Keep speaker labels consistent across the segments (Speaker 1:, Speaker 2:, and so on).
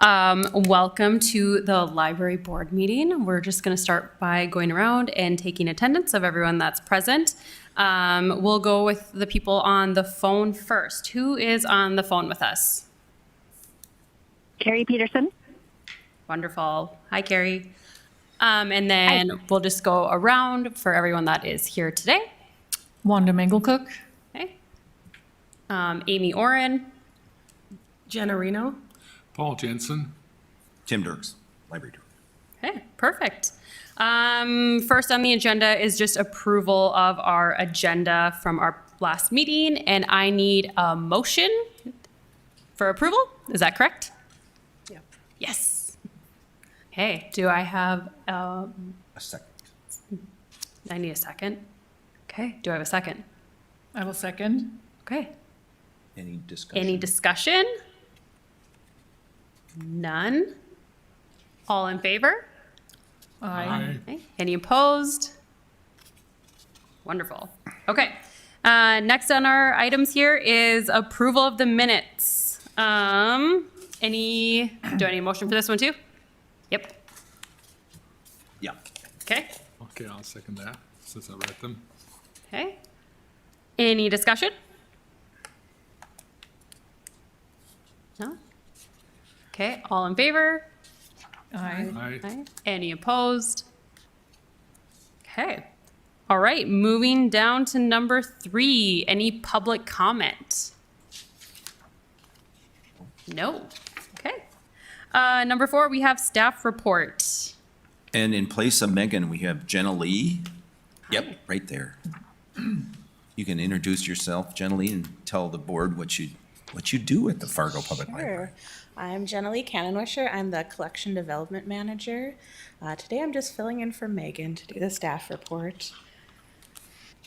Speaker 1: Welcome to the library board meeting. We're just going to start by going around and taking attendance of everyone that's present. We'll go with the people on the phone first. Who is on the phone with us?
Speaker 2: Carrie Peterson.
Speaker 1: Wonderful. Hi, Carrie. And then we'll just go around for everyone that is here today.
Speaker 3: Wanda Manglecook.
Speaker 1: Okay. Amy Oren.
Speaker 4: Jenna Reno.
Speaker 5: Paul Jensen.
Speaker 6: Tim Dirks, library director.
Speaker 1: Okay, perfect. First on the agenda is just approval of our agenda from our last meeting, and I need a motion for approval. Is that correct?
Speaker 4: Yep.
Speaker 1: Yes. Okay, do I have,
Speaker 6: A second.
Speaker 1: I need a second. Okay, do I have a second?
Speaker 3: I will second.
Speaker 1: Okay,
Speaker 6: Any discussion?
Speaker 1: any discussion? None? All in favor?
Speaker 3: Aye.
Speaker 1: Okay. Any opposed? Wonderful. Okay. Next on our items here is approval of the minutes. Do I need a motion for this one too? Yep.
Speaker 6: Yeah.
Speaker 1: Okay.
Speaker 5: Okay, I'll second that since I read them.
Speaker 1: Okay. Any discussion? No? Okay. All in favor?
Speaker 3: Aye.
Speaker 5: Aye.
Speaker 1: Aye. Any opposed? Okay. All right, moving down to number 3. Any public comment? No. Okay. Number 4, we have staff report.
Speaker 6: And in place of Megan, we have Jenna Lee. Yep, right there. You can introduce yourself, Jenna Lee, and tell the board what you do at the Fargo Public Library.
Speaker 7: Sure. I'm Jenna Lee Cannonwisher. I'm the Collection Development Manager. Today I'm just filling in for Megan to do the staff report.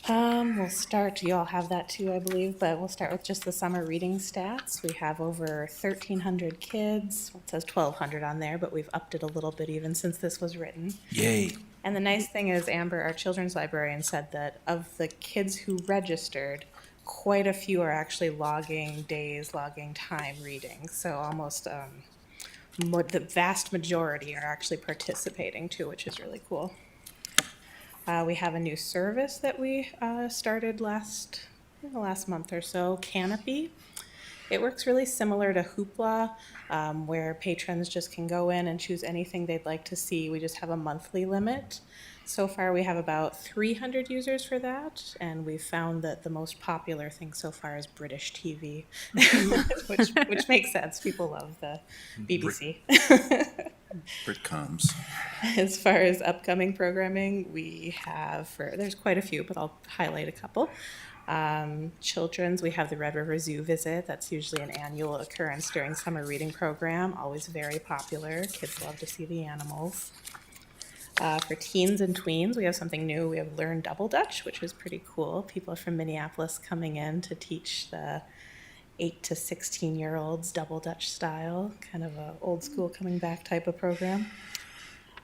Speaker 7: We'll start, you all have that too, I believe, but we'll start with just the summer reading stats. We have over 1,300 kids. Well, it says 1,200 on there, but we've upped it a little bit even since this was written.
Speaker 6: Yay.
Speaker 7: And the nice thing is Amber, our children's librarian, said that of the kids who registered, quite a few are actually logging days, logging time reading. So almost the vast majority are actually participating too, which is really cool. We have a new service that we started in the last month or so, Canopy. It works really similar to Hoopla, where patrons just can go in and choose anything they'd like to see. We just have a monthly limit. So far, we have about 300 users for that, and we've found that the most popular thing so far is British TV, which makes sense. People love the BBC.
Speaker 6: Britcoms.
Speaker 7: As far as upcoming programming, we have, there's quite a few, but I'll highlight a couple. Children's, we have the Red River Zoo visit. That's usually an annual occurrence during summer reading program, always very popular. Kids love to see the animals. For teens and tweens, we have something new. We have Learn Double Dutch, which is pretty cool. People from Minneapolis coming in to teach the 8 to 16-year-olds Double Dutch style, kind of a old school coming back type of program.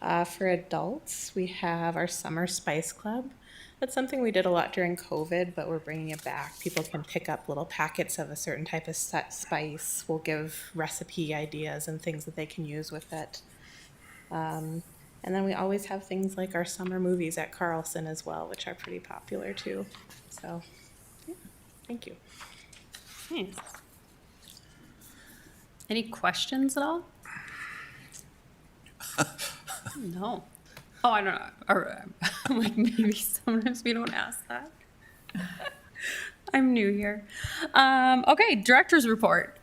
Speaker 7: For adults, we have our Summer Spice Club. That's something we did a lot during COVID, but we're bringing it back. People can pick up little packets of a certain type of spice. We'll give recipe ideas and things that they can use with it. And then we always have things like our summer movies at Carlson as well, which are pretty popular too. So, yeah, thank you.
Speaker 1: Nice. Any questions at all? No. Oh, I don't know. Or, like maybe sometimes we don't ask that. I'm new here. Okay, director's report.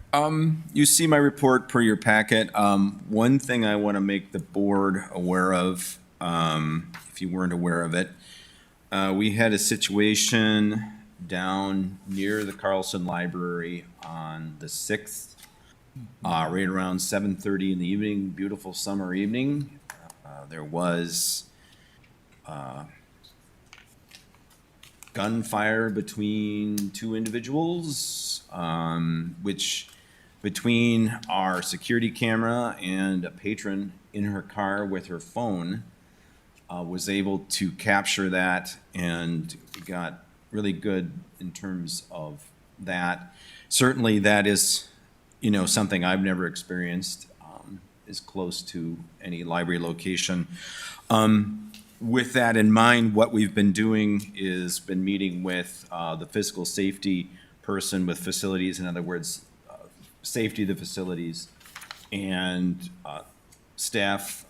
Speaker 6: You see my report per your packet. One thing I want to make the board aware of, if you weren't aware of it, we had a situation down near the Carlson Library on the 6th, right around 7:30 in the evening, beautiful summer evening. There was gunfire between two individuals, which between our security camera and a patron in her car with her phone was able to capture that, and we got really good in terms of that. Certainly that is, something I've never experienced. is close to any library location. With that in mind, what we've been doing is been meeting with the physical safety person with facilities, in other words, safety of the facilities, and staff,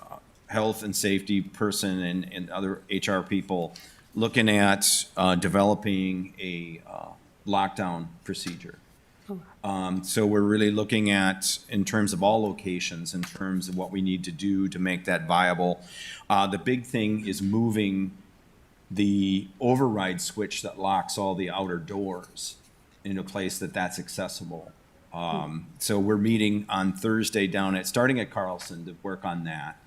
Speaker 6: health and safety person, and other HR people, looking at developing a lockdown procedure. So we're really looking at, in terms of all locations, in terms of what we need to do to make that viable. The big thing is moving the override switch that locks all the outer doors in a place that's accessible. So we're meeting on Thursday starting at Carlson to work on that.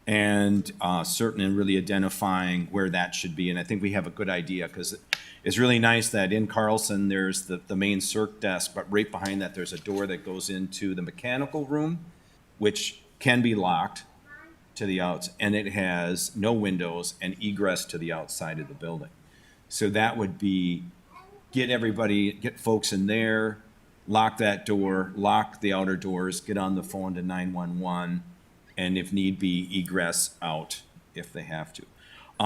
Speaker 6: And certainly really identifying where that should be. And I think we have a good idea, because it's really nice that in Carlson, there's the main circ desk, but right behind that, there's a door that goes into the mechanical room, which can be locked to the outs, and it has no windows and egress to the outside of the building. So that would be, get folks in there, lock that door, lock the outer doors, get on the phone to 911, and if need be, egress out if they have to.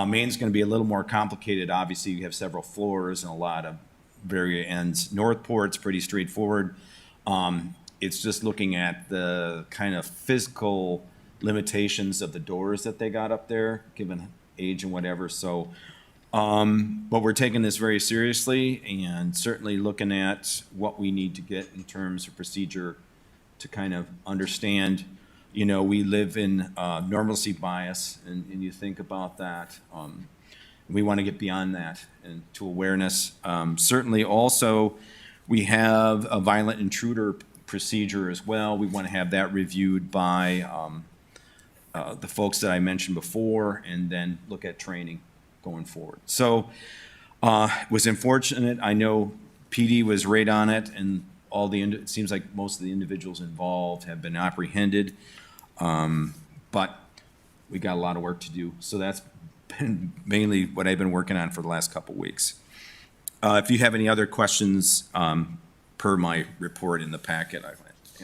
Speaker 6: Maine's gonna be a little more complicated. Obviously, you have several floors and a lot of various ends. Northport's pretty straightforward. It's just looking at the kind of physical limitations of the doors that they got up there, given age and whatever, so. But we're taking this very seriously and certainly looking at what we need to get in terms of procedure to kind of understand. You know, we live in normalcy bias, and you think about that. We want to get beyond that and to awareness. Certainly also, we have a violent intruder procedure as well. We want to have that reviewed by the folks that I mentioned before, and then look at training going forward. So was unfortunate. I know PD was right on it, and it seems like most of the individuals involved have been apprehended. But we got a lot of work to do. So that's been mainly what I've been working on for the last couple weeks. If you have any other questions, per my report in the packet, I'll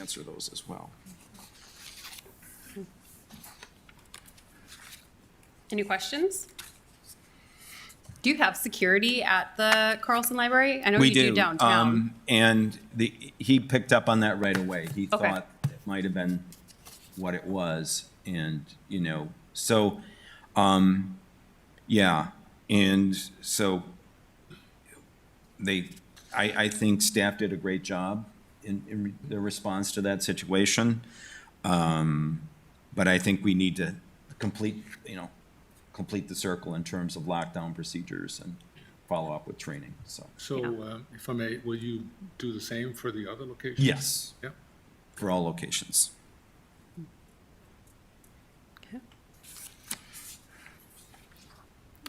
Speaker 6: answer those as well.
Speaker 1: Any questions? Do you have security at the Carlson Library? I know
Speaker 6: We
Speaker 1: you do
Speaker 6: do.
Speaker 1: downtown.
Speaker 6: And he picked up on that right away. He
Speaker 1: Okay.
Speaker 6: thought it might have been what it was, and, you know, so, yeah, and so I think staff did a great job in their response to that situation. But I think we need to complete the circle in terms of lockdown procedures and follow up with training, so.
Speaker 5: So, if I may, will you do the same for the other locations?
Speaker 6: Yes,
Speaker 5: Yeah.
Speaker 6: for all locations.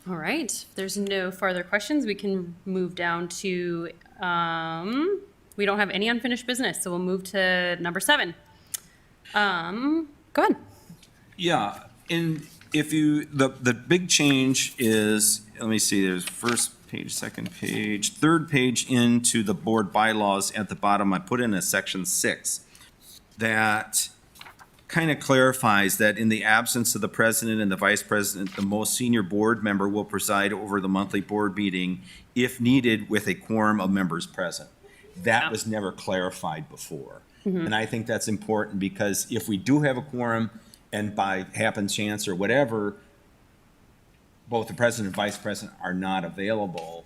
Speaker 1: All right, if there's no further questions, we can move down to, we don't have any unfinished business, so we'll move to number 7. Go ahead.
Speaker 6: Yeah, and if you, the big change is, let me see, there's first page, second page, third page into the board bylaws at the bottom, I put in a section 6 that kind of clarifies that in the absence of the president and the vice president, the most senior board member will preside over the monthly board meeting if needed with a quorum of members present. That was never clarified before. And I think that's important, because if we do have a quorum and by happen chance or whatever, both the president and vice president are not available,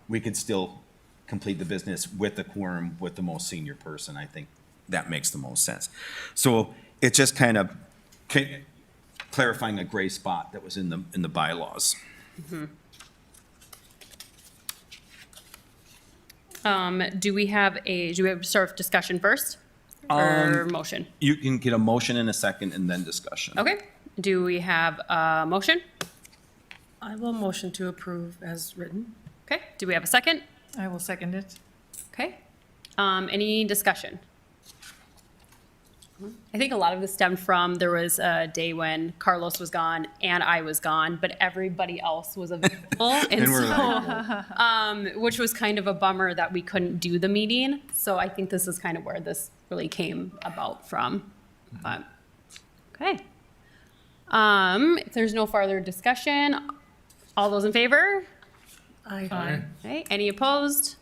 Speaker 6: we could still complete the business with the quorum with the most senior person. I think that makes the most sense. So it's just kind of clarifying a gray spot that was in the bylaws.
Speaker 1: Do we have start with discussion first? Or motion?
Speaker 6: You can get a motion in a second and then discussion.
Speaker 1: Okay, do we have a motion?
Speaker 4: I will motion to approve as written.
Speaker 1: Okay, do we have a second?
Speaker 3: I will second it.
Speaker 1: Okay, any discussion? I think a lot of this stemmed from, there was a day when Carlos was gone and I was gone, but everybody else was available. And
Speaker 6: we're
Speaker 1: so, which was kind of a bummer that we couldn't do the meeting. So I think this is kind of where this really came about from. But Okay. If there's no further discussion, all those in favor?
Speaker 3: Aye.
Speaker 1: Okay, any opposed?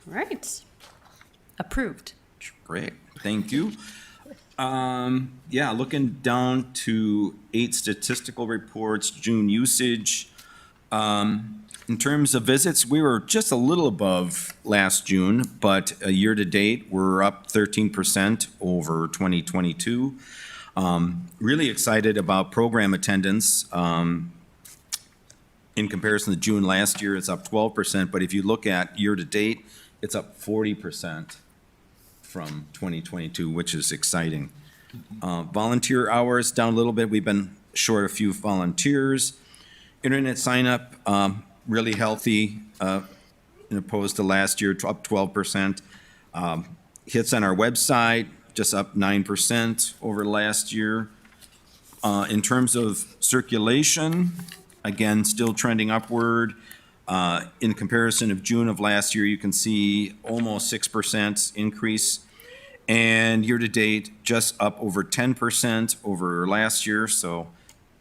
Speaker 1: All right. Approved.
Speaker 6: Great, thank you. Yeah, looking down to 8 statistical reports, June usage. In terms of visits, we were just a little above last June, but year-to-date, we're up 13% over 2022. Really excited about program attendance. In comparison to June last year, it's up 12%, but if you look at year-to-date, it's up 40% from 2022, which is exciting. Volunteer hours down a little bit. We've been short a few volunteers. Internet sign-up, really healthy, in opposed to last year, up 12%. Hits on our website, just up 9% over last year. In terms of circulation, again, still trending upward. In comparison of June of last year, you can see almost 6% increase. And year-to-date, just up over 10% over last year. So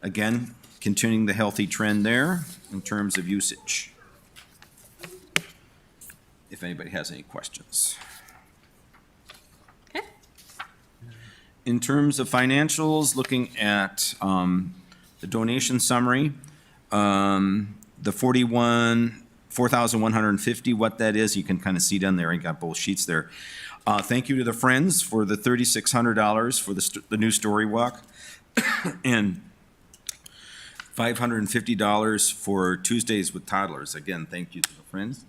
Speaker 6: again, continuing the healthy trend there in terms of usage. If anybody has any questions.
Speaker 1: Okay.
Speaker 6: In terms of financials, looking at the donation summary, the 4,150, what that is, you can kind of see down there. I got both sheets there. Thank you to the Friends for the $3,600 for the new Story Walk. And $550 for Tuesdays with Toddlers. Again, thank you to the Friends.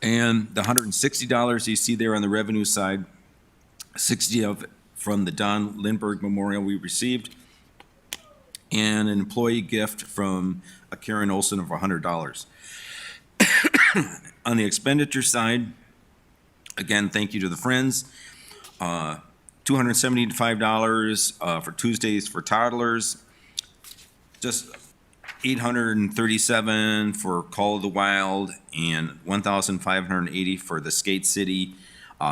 Speaker 6: And the $160 you see there on the revenue side, 60 of it from the Don Lindbergh Memorial we received, and an employee gift from a Karen Olson of $100. On the expenditure side, again, thank you to the Friends. $275 for Tuesdays for Toddlers. Just $837 for Call of the Wild, and $1,580 for the Skate City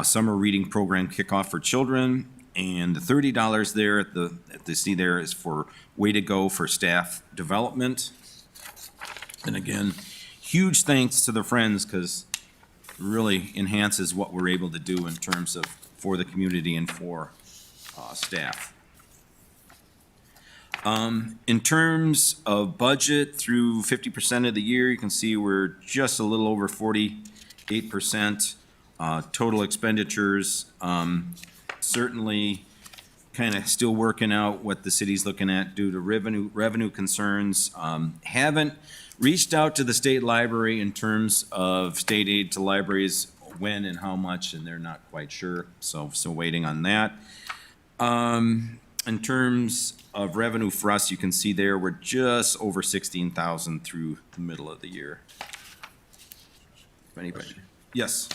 Speaker 6: Summer Reading Program Kickoff for Children. And the $30 there at the see there is for Way to Go for staff development. And again, huge thanks to the Friends, because it really enhances what we're able to do in terms of for the community and for staff. In terms of budget through 50% of the year, you can see we're just a little over 48%. Total expenditures, certainly kind of still working out what the city's looking at due to revenue concerns. Haven't reached out to the state library in terms of state aid to libraries, when and how much, and they're not quite sure, so still waiting on that. In terms of revenue for us, you can see there, we're just over 16,000 through the middle of the year. If anybody, yes?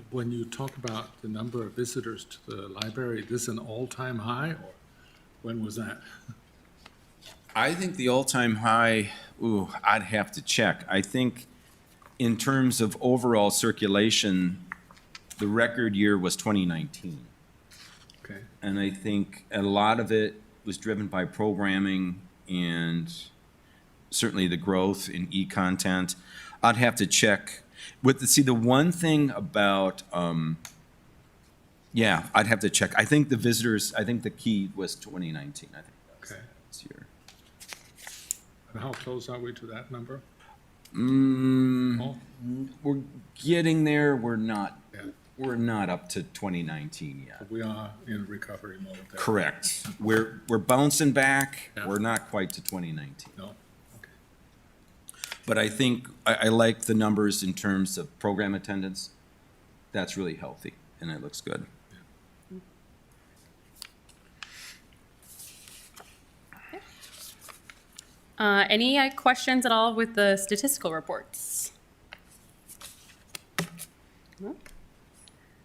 Speaker 5: When you talk about the number of visitors to the library, this is an all-time high, or when was that?
Speaker 6: I think the all-time high, I'd have to check. I think in terms of overall circulation, the record year was 2019.
Speaker 5: Okay.
Speaker 6: And I think a lot of it was driven by programming and certainly the growth in e-content. I'd have to check. The one thing about, I'd have to check. I think the key was 2019, I think.
Speaker 5: Okay.
Speaker 6: This year.
Speaker 5: And how close are we to that number?
Speaker 6: We're getting there. We're not up to 2019 yet.
Speaker 5: We are in recovery mode there.
Speaker 6: Correct. We're bouncing back.
Speaker 5: Yeah.
Speaker 6: We're not quite to 2019.
Speaker 5: No? Okay.
Speaker 6: But I think I like the numbers in terms of program attendance. That's really healthy, and it looks good.
Speaker 1: Any questions at all with the statistical reports? No?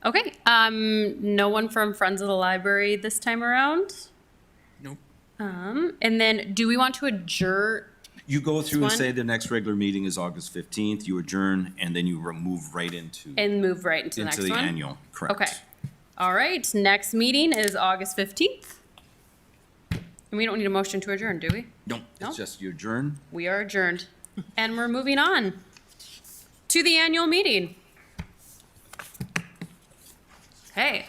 Speaker 1: Okay, no one from Friends of the Library this time around?
Speaker 6: Nope.
Speaker 1: And then do we want to adjourn?
Speaker 6: You go through and
Speaker 1: one?
Speaker 6: say the next regular meeting is August 15th, you adjourn, and then you move right into
Speaker 1: And move right into the next one?
Speaker 6: annual, correct.
Speaker 1: Okay. All right, next meeting is August 15th. And we don't need a motion to adjourn, do we?
Speaker 6: No,
Speaker 1: No?
Speaker 6: it's just you adjourn.
Speaker 1: We are adjourned. And we're moving on to the annual meeting. Okay.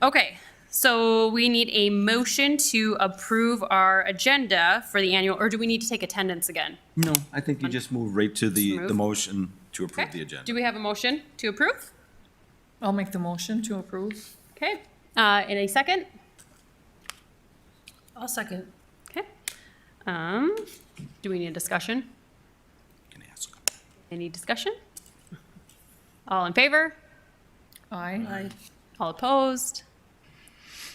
Speaker 1: Okay, so we need a motion to approve our agenda for the annual, or do we need to take attendance again?
Speaker 6: No, I think you just move right to the
Speaker 1: move.
Speaker 6: motion to approve
Speaker 1: Okay.
Speaker 6: the agenda.
Speaker 1: Do we have a motion to approve?
Speaker 3: I'll make the motion to approve.
Speaker 1: Okay, in a second?
Speaker 4: I'll second.
Speaker 1: Okay. Do we need a discussion?
Speaker 6: You can ask.
Speaker 1: Any discussion? All in favor?
Speaker 3: Aye.
Speaker 4: Aye.
Speaker 1: All opposed?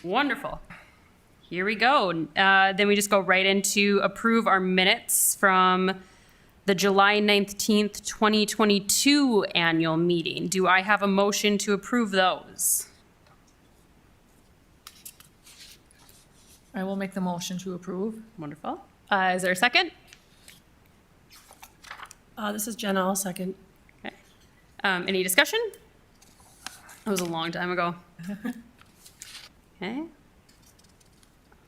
Speaker 1: Wonderful. Here we go. Then we just go right into approve our minutes from the July 19th, 2022 annual meeting. Do I have a motion to approve those?
Speaker 3: I will make the motion to approve.
Speaker 1: Wonderful. Is there a second?
Speaker 4: This is Jenna, I'll second.
Speaker 1: Okay. Any discussion? That was a long time ago. Okay.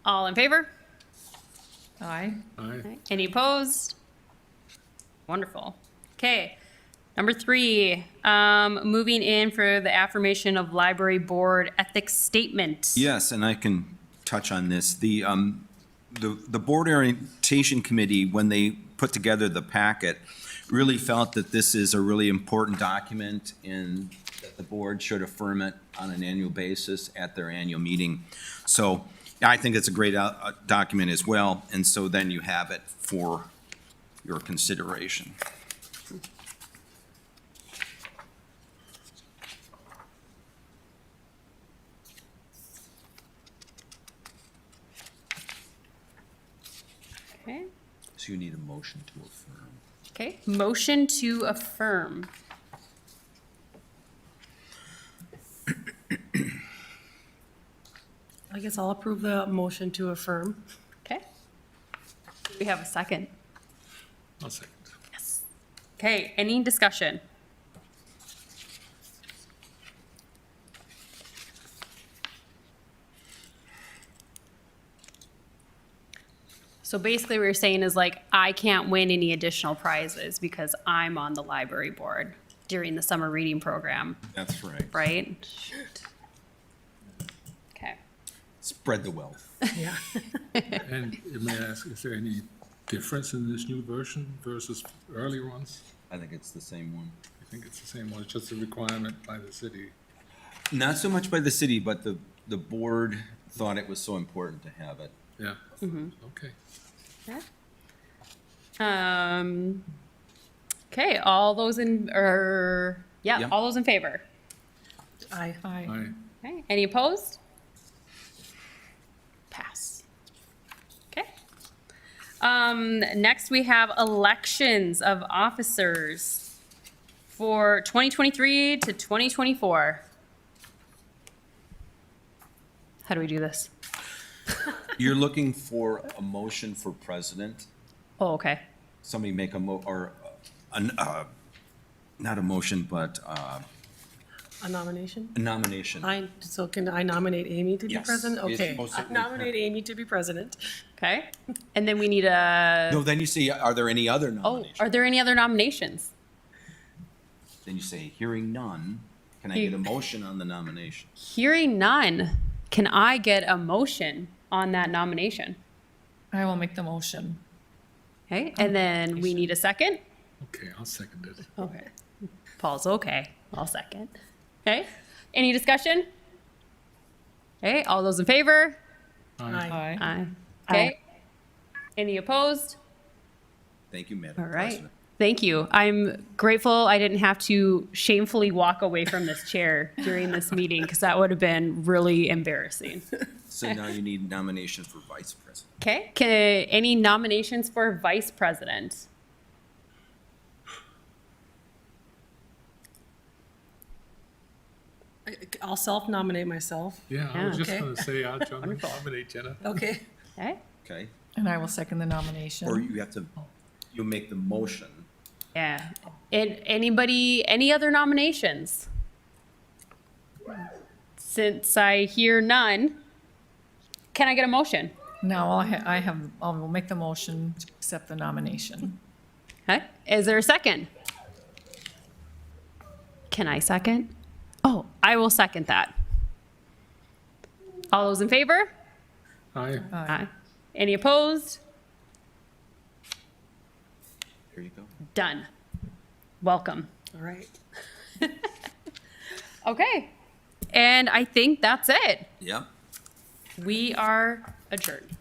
Speaker 1: All in favor?
Speaker 3: Aye.
Speaker 5: Aye.
Speaker 1: Any opposed? Wonderful. Okay. Number 3, moving in for the affirmation of library board ethics statement.
Speaker 6: Yes, and I can touch on this. The board orientation committee, when they put together the packet, really felt that this is a really important document and that the board should affirm it on an annual basis at their annual meeting. So I think it's a great document as well, and so then you have it for your consideration.
Speaker 1: Okay.
Speaker 6: So you need a motion to affirm.
Speaker 1: Okay. Motion to affirm.
Speaker 4: I guess I'll approve the motion to affirm.
Speaker 1: Okay. Do we have a second?
Speaker 5: I'll second.
Speaker 1: Yes. Okay. Any discussion? So basically what you're saying is like, I can't win any additional prizes because I'm on the library board during the summer reading program,
Speaker 6: That's right.
Speaker 1: right? Shoot. Okay.
Speaker 6: Spread the wealth.
Speaker 4: Yeah.
Speaker 5: And may I ask, is there any difference in this new version versus earlier ones?
Speaker 6: I think it's the same one.
Speaker 5: I think it's the same one, it's just a requirement by the city.
Speaker 6: Not so much by the city, but the board thought it was so important to have it.
Speaker 5: Yeah. Okay.
Speaker 1: Okay, all those in,
Speaker 6: Yeah.
Speaker 1: all those in favor?
Speaker 4: Aye.
Speaker 3: Aye.
Speaker 5: Aye.
Speaker 1: Okay, any opposed? Pass. Okay. Next we have elections of officers for 2023 to 2024. How do we do this?
Speaker 6: You're looking for a motion for president?
Speaker 1: Oh, okay.
Speaker 6: Somebody make a not a motion, but
Speaker 4: A nomination?
Speaker 6: a nomination.
Speaker 4: So can I nominate Amy to be
Speaker 6: Yes.
Speaker 4: president?
Speaker 6: It's
Speaker 4: Okay.
Speaker 6: most
Speaker 4: I
Speaker 6: certainly
Speaker 4: nominate Amy to be president.
Speaker 1: Okay. And then we need a,
Speaker 6: No, then you say, are there any other
Speaker 1: oh,
Speaker 6: nominations?
Speaker 1: are there any other nominations?
Speaker 6: Then you say, hearing none, can I get a motion on the nomination?
Speaker 1: Hearing none, can I get a motion on that nomination?
Speaker 3: I will make the motion.
Speaker 1: Okay, and then we need a second?
Speaker 5: Okay, I'll second it.
Speaker 1: Okay. Paul's okay. I'll second. Okay, any discussion? Okay, all those in favor?
Speaker 4: Aye.
Speaker 3: Aye.
Speaker 1: Aye. Okay. Any opposed?
Speaker 6: Thank you, Madam
Speaker 1: All right.
Speaker 6: President.
Speaker 1: Thank you. I'm grateful I didn't have to shamefully walk away from this chair during this meeting because that would have been really embarrassing.
Speaker 6: So now you need nomination for vice president.
Speaker 1: Okay, any nominations for vice president?
Speaker 4: I'll self-nominate myself.
Speaker 5: Yeah, I was
Speaker 1: Yeah.
Speaker 5: just
Speaker 4: Okay.
Speaker 5: gonna say, I'll nominate Jenna.
Speaker 4: Okay.
Speaker 1: Okay,
Speaker 6: Okay?
Speaker 3: And I will second the nomination.
Speaker 6: Or you have to, you make the motion.
Speaker 1: yeah. And anybody, any other nominations? Since I hear none, can I get a motion?
Speaker 3: Now, I will make the motion to accept the nomination.
Speaker 1: Okay, is there a second? Can I second? Oh, I will second that. All those in favor?
Speaker 5: Aye.
Speaker 1: Aye. Any opposed?
Speaker 6: Here you go.
Speaker 1: Done. Welcome.
Speaker 4: All right.
Speaker 1: Okay, and I think that's it.
Speaker 6: Yep.
Speaker 1: We are adjourned.